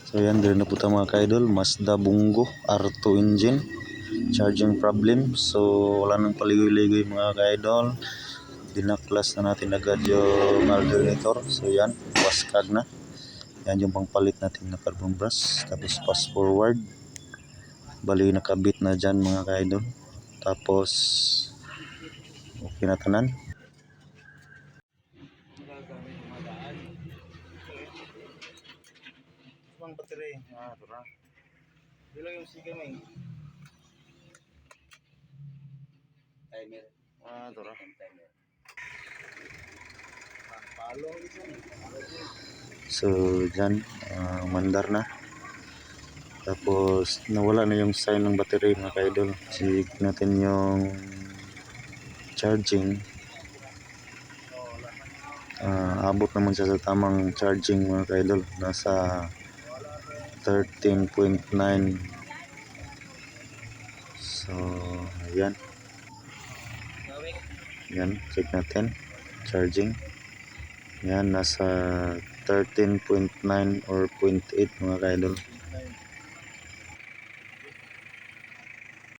So yan, din na po ito mga ka-idol. Mazda Bungo R2 engine, charging problem. So wala nang paligoy-ligoy mga ka-idol. Dinaklas na natin agad yung alternator. So yan, waskag na. Yan yung pangpalit natin na carbon brush. Tapos fast forward, bali nakabit na dyan mga ka-idol. Tapos okay na tanan. Ang battery, ito na. Bilang yung siga may timer. Ito na. So dyan, mandar na. Tapos nawala na yung sign ng battery mga ka-idol. Check natin yung charging. Abot naman siya sa tamang charging mga ka-idol. Nasa 13.9. So ayan. Yan, check natin charging. Yan, nasa 13.9 or 0.8 mga ka-idol.